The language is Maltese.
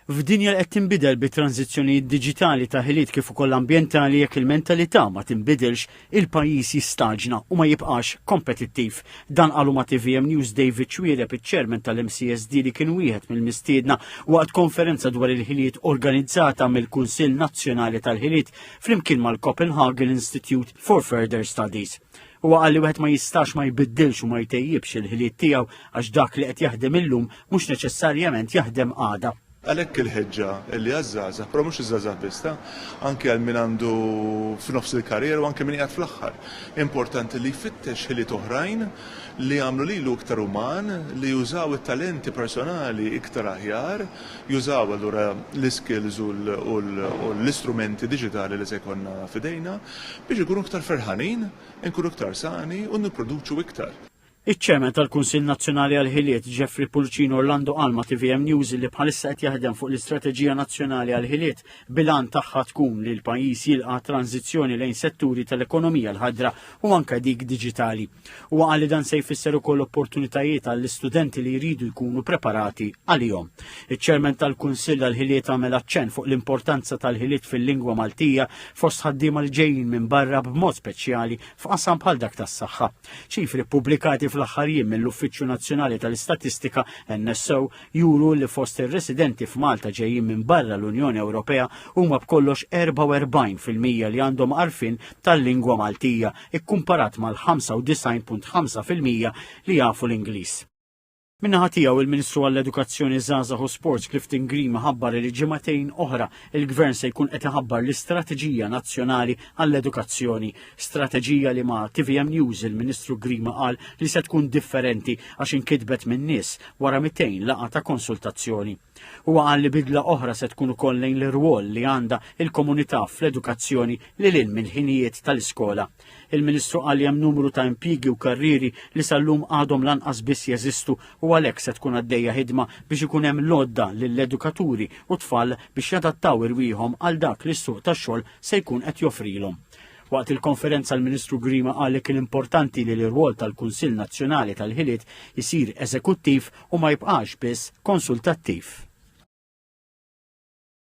F'dinja li qed tinbidel bit-tranzizzjonijiet diġitali ta' ħiliet kif ukoll ambjentali jekk il-mentalità ma tinbidilx, il-pajjiż jistaġna u ma jibqax kompetittiv. Dan qalu ma' TVM News David Chwiereb, iċ-chairman tal-MCSD li kien wieħed mill-mistiedna waqt konferenza dwar il-ħiliet organizzata mill-Kunsill Nazzjonali tal-Ħiliet flimkien mal-Copenhagen Institute for Further Studies. Huwa qal li wieħed ma jistax ma jbiddilx u ma jtejjibx il-ħiliet tiegħu għax dak li qed jaħdem illum mhux neċessarjament jaħdem għada. Għalhekk il-ħeġġa li għaż-żgħażagħ, però mhux iż-żgħażagħ biss, anke għal min għandu f'nofs il-karriera u anke min qiegħed fl-aħħar. Importanti li jfittex ħiliet oħrajn li jagħmlu lilu iktar uman, li jużaw it-talenti personali iktar aħjar, jużaw allura l-skills u l-istrumenti diġitali li se jkollna f'idejna biex ikunu iktar ferħanin, inkunu iktar sani u nipproduċu iktar. Iċ-ċemen tal-Kunsill Nazzjonali għall-Ħiliet Jeffrey Pulcino Orlando Alma TVM News li bħalissa qed jaħdem fuq l-Istrateġija Nazzjonali għall-Ħiliet bilan tagħha tkun li l-pajjiż jilqa' tranzizzjoni lejn setturi tal-ekonomija l-ħadra u anke dik diġitali. Huwa qal li dan se jfisser ukoll opportunitajiet għall-istudenti li jridu jkunu preparati għalihom. Iċ-ċemen tal-Kunsill għall-Ħiliet għamel aċċenn fuq l-importanza tal-ħiliet fil-lingwa Maltija fost ħaddiema li ġejjin minn barra b'mod speċjali f'qasam bħal dak tas-saħħa. Ċifri ppubblikati fl-aħħar jiem mill-Uffiċċju Nazzjonali tal-Istatistika NSO juru li fost ir-residenti f'Malta ġejjin minn barra l-Unjoni Ewropea huma b'kollox 44% li għandhom għarfien tal-lingwa Maltija ikkumparat mal-95.5% li jafu l-Ingliż. Min-naħa tiegħu il-Ministru għall-Edukazzjoni Żgħażagħ u Sports Clifton Green ħabbar li ġimagħtejn oħra il-Gvern se jkun qed iħabbar l-Istrateġija Nazzjonali għall-Edukazzjoni. Strateġija li ma' TVM News il-Ministru Green qal li se tkun differenti għax inkitbet minn nies wara 200 laqgħa ta' konsultazzjoni. Huwa qal li bidla oħra se tkun ukoll lejn l-irwol li għandha il-komunità fl-edukazzjoni lil hinn mill-ħinijiet tal-iskola. Il-Ministru qal li hemm numru ta' impjiegi u karriri li sal-lum għadhom lanqas biss jeżistu u għalhekk se tkun għaddejja ħidma biex ikun hemm lodda lill-edukaturi u tfal biex jadattaw irwieħhom għal dak li s-suq tax-xogħol se jkun qed joffrilhom. Waqt il-konferenza l-Ministru Grima qal li kien importanti li l-irwol tal-Kunsill Nazzjonali tal-Ħiliet isir eżekuttiv u ma jibqax biss konsultattiv.